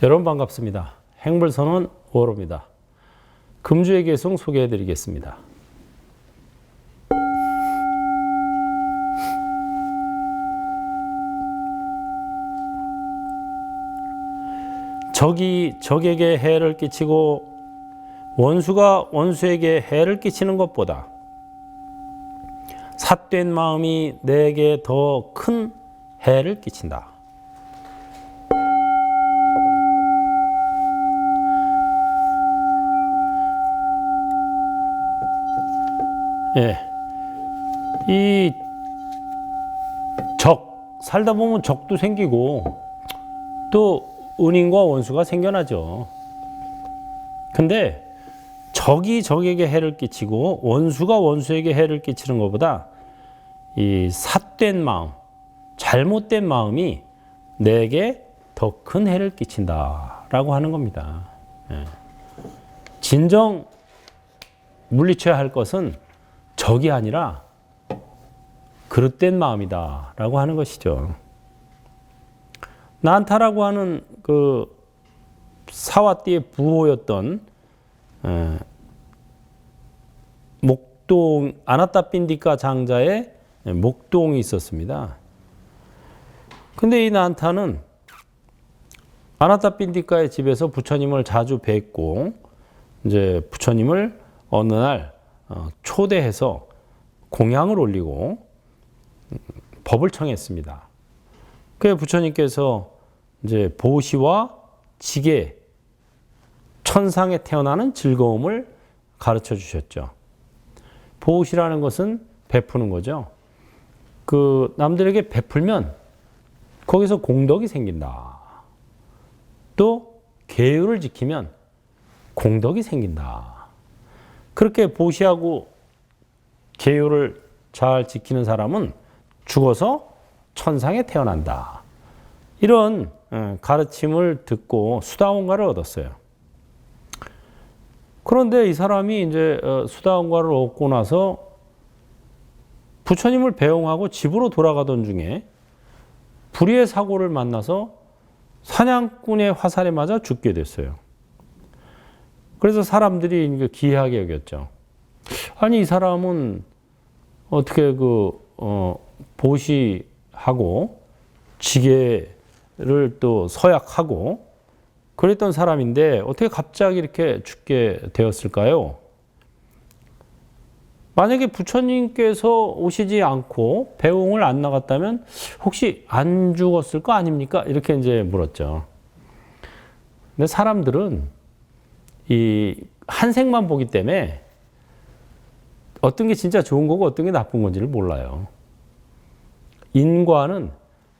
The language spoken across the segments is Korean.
여러분 반갑습니다. 행불선원 오로입니다. 금주의 계송 소개해 드리겠습니다. 적이 적에게 해를 끼치고 원수가 원수에게 해를 끼치는 것보다 삿된 마음이 내게 더 큰 해를 끼친다. 이 살다 보면 적도 생기고 또 은인과 원수가 생겨나죠. 근데 적이 적에게 해를 끼치고 원수가 원수에게 해를 끼치는 것보다 이 삿된 마음, 잘못된 마음이 내게 더 큰 해를 끼친다라고 하는 겁니다. 진정 물리쳐야 할 것은 적이 아니라 그릇된 마음이다라고 하는 것이죠. 난타라고 하는 그 사와띠의 부호였던 목동 아나타핀디카 장자의 목동이 있었습니다. 근데 이 난타는 아나타핀디카의 집에서 부처님을 자주 뵙고 이제 부처님을 어느 날 초대해서 공양을 올리고 법을 청했습니다. 그 부처님께서 이제 보시와 지계, 천상에 태어나는 즐거움을 가르쳐 주셨죠. 보시라는 것은 베푸는 거죠. 그 남들에게 베풀면 거기서 공덕이 생긴다. 또 계율을 지키면 공덕이 생긴다. 그렇게 보시하고 계율을 잘 지키는 사람은 죽어서 천상에 태어난다. 이런 가르침을 듣고 수다원가를 얻었어요. 그런데 이 사람이 이제 수다원가를 얻고 나서 부처님을 배웅하고 집으로 돌아가던 중에 불의의 사고를 만나서 사냥꾼의 화살에 맞아 죽게 됐어요. 그래서 사람들이 기이하게 여겼죠. 아니, 이 사람은 어떻게 보시하고 지게를 또 서약하고 그랬던 사람인데 어떻게 갑자기 이렇게 죽게 되었을까요? 만약에 부처님께서 오시지 않고 배웅을 안 나갔다면 혹시 안 죽었을 거 아닙니까? 이렇게 이제 물었죠. 근데 사람들은 이 한 생만 보기 때문에 어떤 게 진짜 좋은 거고 어떤 게 나쁜 건지를 몰라요. 인과는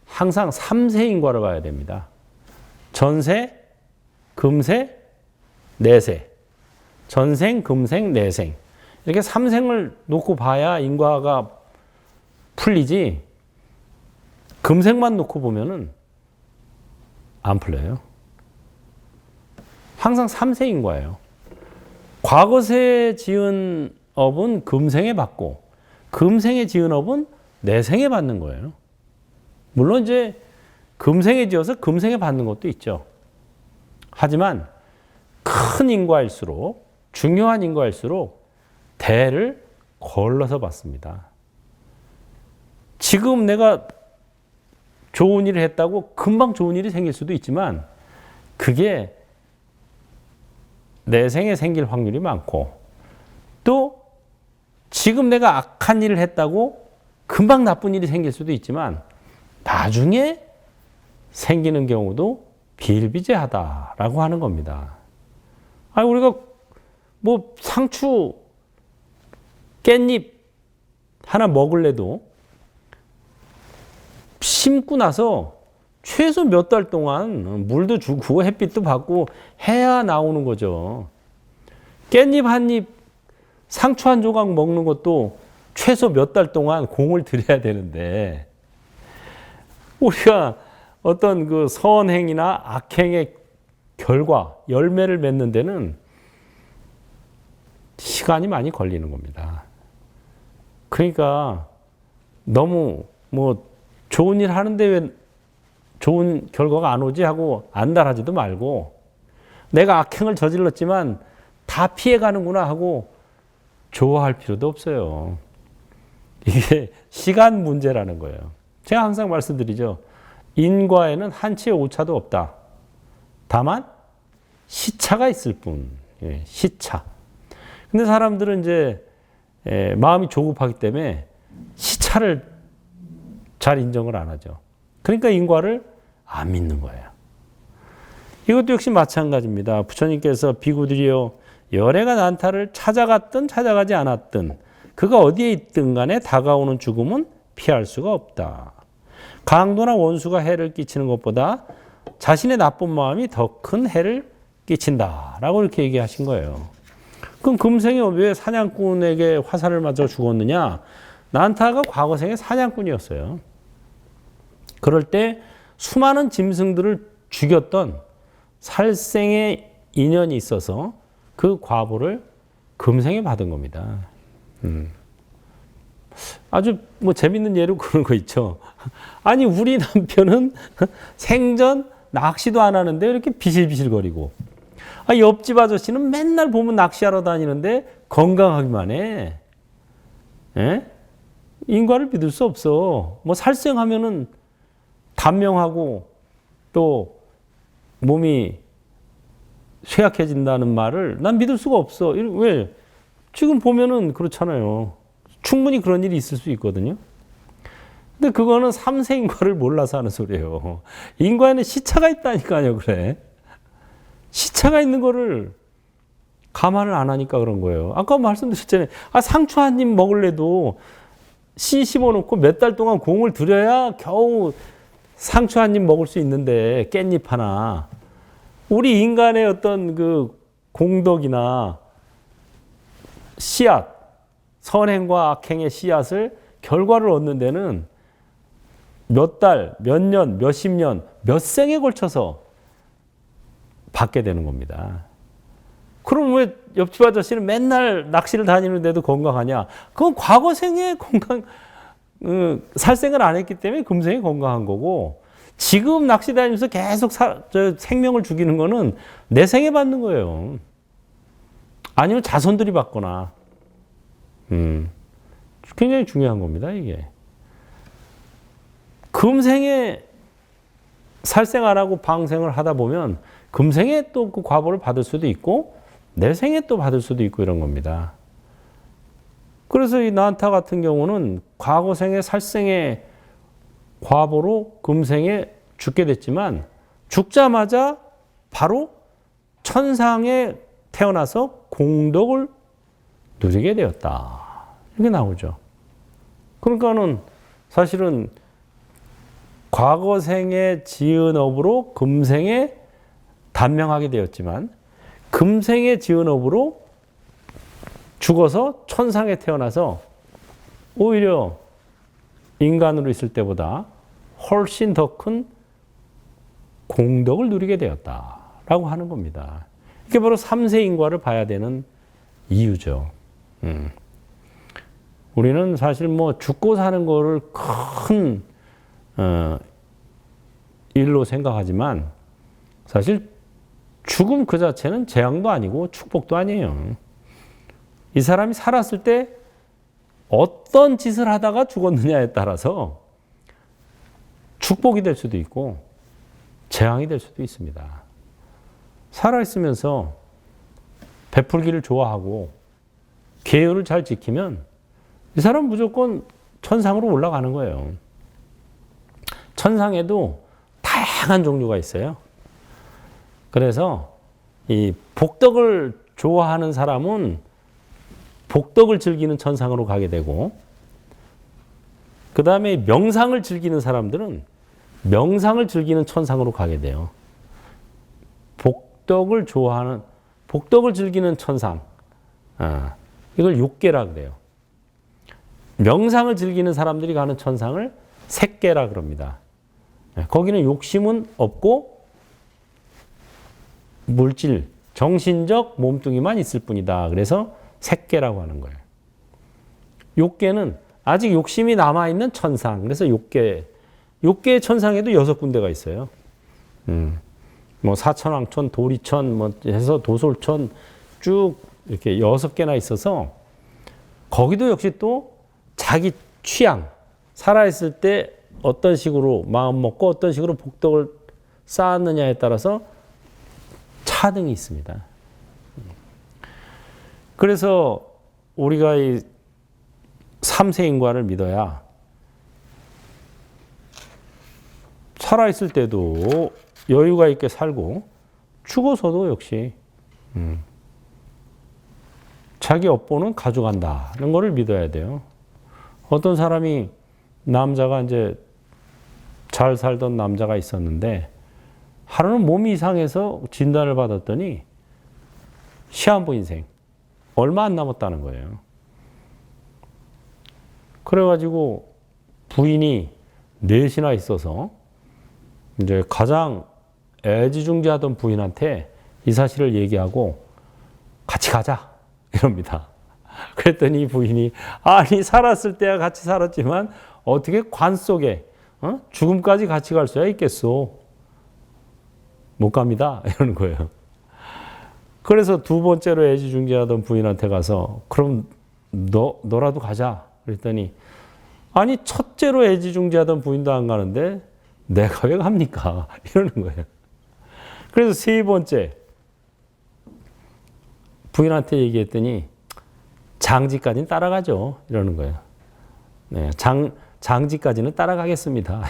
항상 3세 인과를 봐야 됩니다. 전세, 금세, 내세. 전생, 금생, 내생. 이렇게 3생을 놓고 봐야 인과가 풀리지, 금생만 놓고 보면은 안 풀려요. 항상 3세 인과예요. 과거세에 지은 업은 금생에 받고 금생에 지은 업은 내생에 받는 거예요. 물론 이제 금생에 지어서 금생에 받는 것도 있죠. 하지만 큰 인과일수록, 중요한 인과일수록 대를 걸러서 받습니다. 지금 내가 좋은 일을 했다고 금방 좋은 일이 생길 수도 있지만 그게 내 생에 생길 확률이 많고, 또 지금 내가 악한 일을 했다고 금방 나쁜 일이 생길 수도 있지만 나중에 생기는 경우도 비일비재하다라고 하는 겁니다. 아니, 우리가 뭐 상추, 깻잎 하나 먹을래도 심고 나서 최소 몇 달 동안 물도 주고 햇빛도 받고 해야 나오는 거죠. 깻잎 한 입, 상추 한 조각 먹는 것도 최소 몇 달 동안 공을 들여야 되는데, 우리가 어떤 그 선행이나 악행의 결과, 열매를 맺는 데는 시간이 많이 걸리는 겁니다. 그러니까 너무 뭐 좋은 일 하는데 왜 좋은 결과가 안 오지 하고 안달하지도 말고, 내가 악행을 저질렀지만 다 피해가는구나 하고 좋아할 필요도 없어요. 이게 시간 문제라는 거예요. 제가 항상 말씀드리죠. 인과에는 한치의 오차도 없다. 다만 시차가 있을 뿐. 예, 시차. 근데 사람들은 이제 마음이 조급하기 때문에 시차를 잘 인정을 안 하죠. 그러니까 인과를 안 믿는 거예요. 이것도 역시 마찬가지입니다. 부처님께서 비구들이여 열애가 난타를 찾아갔든 찾아가지 않았든 그가 어디에 있든 간에 다가오는 죽음은 피할 수가 없다. 강도나 원수가 해를 끼치는 것보다 자신의 나쁜 마음이 더 큰 해를 끼친다라고 이렇게 얘기하신 거예요. 그럼 금생에 왜 사냥꾼에게 화살을 맞아 죽었느냐? 난타가 과거생에 사냥꾼이었어요. 그럴 때 수많은 짐승들을 죽였던 살생의 인연이 있어서 그 과보를 금생에 받은 겁니다. 아주 뭐 재밌는 예로 그런 거 있죠. 아니 우리 남편은 생전 낚시도 안 하는데 이렇게 비실비실거리고, 옆집 아저씨는 맨날 보면 낚시하러 다니는데 건강하기만 해. 에? 인과를 믿을 수 없어. 뭐 살생하면은 단명하고 또 몸이 쇠약해진다는 말을 난 믿을 수가 없어. 왜? 지금 보면은 그렇잖아요. 충분히 그런 일이 있을 수 있거든요. 근데 그거는 삼세인과를 몰라서 하는 소리예요. 인과에는 시차가 있다니까요, 그래. 시차가 있는 거를 감안을 안 하니까 그런 거예요. 아까 말씀드렸잖아요. 상추 한 입 먹을래도 씨 심어놓고 몇 달 동안 공을 들여야 겨우 상추 한 입 먹을 수 있는데, 깻잎 하나. 우리 인간의 어떤 그 공덕이나 씨앗, 선행과 악행의 씨앗을 결과를 얻는 데는 몇 달, 몇 년, 몇십 년, 몇 생에 걸쳐서 받게 되는 겁니다. 그럼 왜 옆집 아저씨는 맨날 낚시를 다니는데도 건강하냐? 그건 과거 생에 살생을 안 했기 때문에 금생에 건강한 거고, 지금 낚시 다니면서 계속 생명을 죽이는 거는 내 생에 받는 거예요. 아니면 자손들이 받거나. 굉장히 중요한 겁니다, 이게. 금생에 살생 안 하고 방생을 하다 보면 금생에 또 그 과보를 받을 수도 있고 내 생에 또 받을 수도 있고 이런 겁니다. 그래서 이 난타 같은 경우는 과거 생에 살생의 과보로 금생에 죽게 됐지만 죽자마자 바로 천상에 태어나서 공덕을 누리게 되었다. 이렇게 나오죠. 그러니까는 사실은 과거 생에 지은 업으로 금생에 단명하게 되었지만 금생에 지은 업으로 죽어서 천상에 태어나서 오히려 인간으로 있을 때보다 훨씬 더 큰 공덕을 누리게 되었다라고 하는 겁니다. 이게 바로 삼세인과를 봐야 되는 이유죠. 우리는 사실 뭐 죽고 사는 거를 큰 일로 생각하지만 사실 죽음 그 자체는 재앙도 아니고 축복도 아니에요. 이 사람이 살았을 때 어떤 짓을 하다가 죽었느냐에 따라서 축복이 될 수도 있고 재앙이 될 수도 있습니다. 살아있으면서 베풀기를 좋아하고 계율을 잘 지키면 이 사람은 무조건 천상으로 올라가는 거예요. 천상에도 다양한 종류가 있어요. 그래서 이 복덕을 좋아하는 사람은 복덕을 즐기는 천상으로 가게 되고, 그 다음에 명상을 즐기는 사람들은 명상을 즐기는 천상으로 가게 돼요. 복덕을 즐기는 천상. 이걸 욕계라 그래요. 명상을 즐기는 사람들이 가는 천상을 색계라 그럽니다. 거기는 욕심은 없고 물질, 정신적 몸뚱이만 있을 뿐이다. 그래서 색계라고 하는 거예요. 욕계는 아직 욕심이 남아있는 천상. 그래서 욕계. 욕계의 천상에도 6군데가 있어요. 뭐 사천왕천, 도리천, 뭐 해서 도솔천 쭉 이렇게 6개나 있어서 거기도 역시 또 자기 취향, 살아있을 때 어떤 식으로 마음 먹고 어떤 식으로 복덕을 쌓았느냐에 따라서 차등이 있습니다. 그래서 우리가 이 삼세인과를 믿어야 살아있을 때도 여유가 있게 살고 죽어서도 역시 자기 업보는 가져간다는 것을 믿어야 돼요. 어떤 사람이 남자가 이제 잘 살던 남자가 있었는데 하루는 몸이 이상해서 진단을 받았더니 시한부 인생 얼마 안 남았다는 거예요. 그래가지고 부인이 넷이나 있어서 이제 가장 애지중지하던 부인한테 이 사실을 얘기하고 같이 가자 이럽니다. 그랬더니 부인이 아니 살았을 때야 같이 살았지만 어떻게 관 속에 죽음까지 같이 갈 수야 있겠소. 못 갑니다 이러는 거예요. 그래서 두 번째로 애지중지하던 부인한테 가서 그럼 너라도 가자 그랬더니 아니 첫째로 애지중지하던 부인도 안 가는데 내가 왜 갑니까 이러는 거예요. 그래서 세 번째 부인한테 얘기했더니 장지까지는 따라가죠 이러는 거예요. 네, 장지까지는 따라가겠습니다.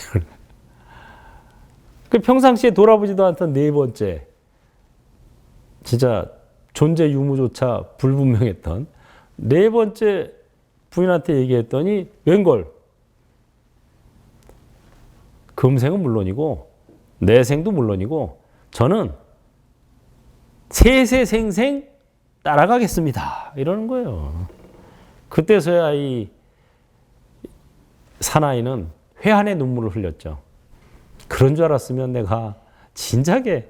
그 평상시에 돌아보지도 않던 네 번째 진짜 존재 유무조차 불분명했던 네 번째 부인한테 얘기했더니 웬걸 금생은 물론이고 내생도 물론이고 저는 세세생생 따라가겠습니다. 이러는 거예요. 그때서야 이 사나이는 회한의 눈물을 흘렸죠. 그런 줄 알았으면 내가 진작에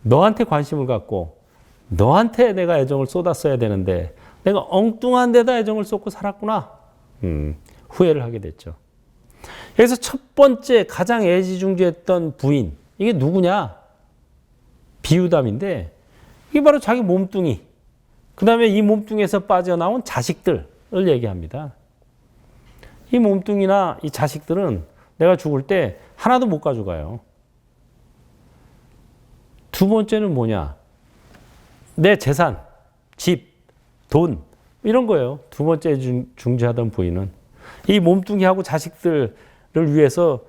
너한테 관심을 갖고 너한테 내가 애정을 쏟았어야 되는데 내가 엉뚱한 데다 애정을 쏟고 살았구나. 후회를 하게 됐죠. 여기서 첫 번째 가장 애지중지했던 부인 이게 누구냐? 비유담인데 이게 바로 자기 몸뚱이 그 다음에 이 몸뚱이에서 빠져나온 자식들을 얘기합니다. 이 몸뚱이나 이 자식들은 내가 죽을 때 하나도 못 가져가요. 두 번째는 뭐냐? 내 재산, 집, 돈 이런 거예요. 두 번째 중지하던 부인은 이 몸뚱이하고 자식들을 위해서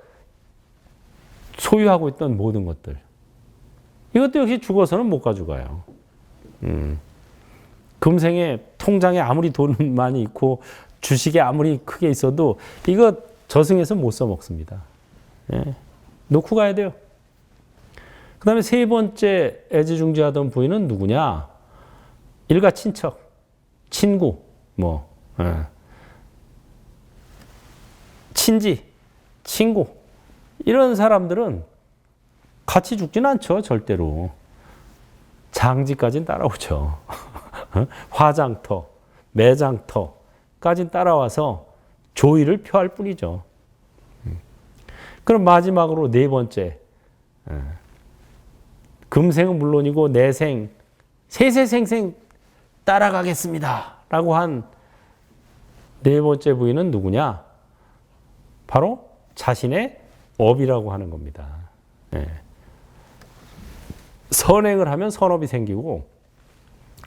소유하고 있던 모든 것들 이것도 역시 죽어서는 못 가져가요. 금생에 통장에 아무리 돈 많이 있고 주식에 아무리 크게 있어도 이거 저승에서 못 써먹습니다. 예. 놓고 가야 돼요. 그 다음에 세 번째 애지중지하던 부인은 누구냐? 일가 친척, 친구, 친지, 친구 이런 사람들은 같이 죽진 않죠. 절대로. 장지까지는 따라오죠. 화장터, 매장터까지는 따라와서 조의를 표할 뿐이죠. 그럼 마지막으로 네 번째. 금생은 물론이고 내생, 세세생생 따라가겠습니다. 라고 한 네 번째 부인은 누구냐? 바로 자신의 업이라고 하는 겁니다. 선행을 하면 선업이 생기고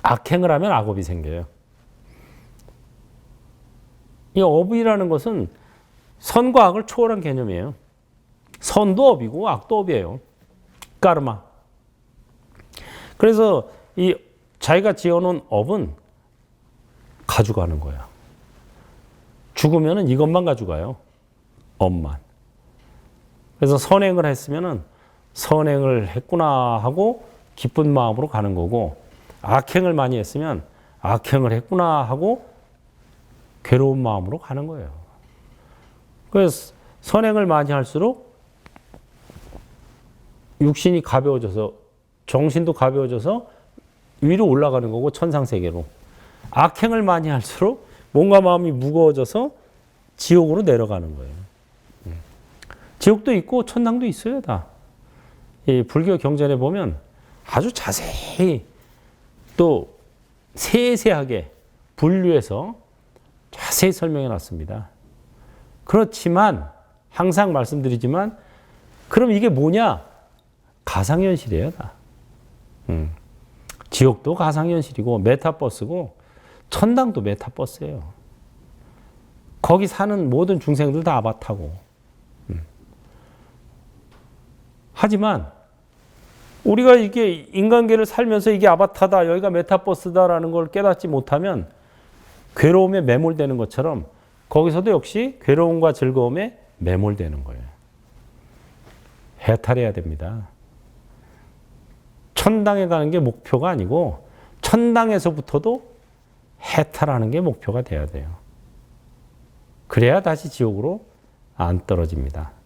악행을 하면 악업이 생겨요. 이 업이라는 것은 선과 악을 초월한 개념이에요. 선도 업이고 악도 업이에요. 까르마. 그래서 이 자기가 지어놓은 업은 가져가는 거예요. 죽으면은 이것만 가져가요. 업만. 그래서 선행을 했으면은 선행을 했구나 하고 기쁜 마음으로 가는 거고 악행을 많이 했으면 악행을 했구나 하고 괴로운 마음으로 가는 거예요. 그래서 선행을 많이 할수록 육신이 가벼워져서 정신도 가벼워져서 위로 올라가는 거고 천상세계로. 악행을 많이 할수록 몸과 마음이 무거워져서 지옥으로 내려가는 거예요. 지옥도 있고 천당도 있어요, 다. 이 불교 경전에 보면 아주 자세히 또 세세하게 분류해서 자세히 설명해 놨습니다. 그렇지만 항상 말씀드리지만 그럼 이게 뭐냐? 가상현실이에요, 다. 지옥도 가상현실이고 메타버스고 천당도 메타버스예요. 거기 사는 모든 중생들 다 아바타고. 하지만 우리가 이게 인간계를 살면서 이게 아바타다, 여기가 메타버스다라는 걸 깨닫지 못하면 괴로움에 매몰되는 것처럼 거기서도 역시 괴로움과 즐거움에 매몰되는 거예요. 해탈해야 됩니다. 천당에 가는 게 목표가 아니고 천당에서부터도 해탈하는 게 목표가 돼야 돼요. 그래야 다시 지옥으로 안 떨어집니다.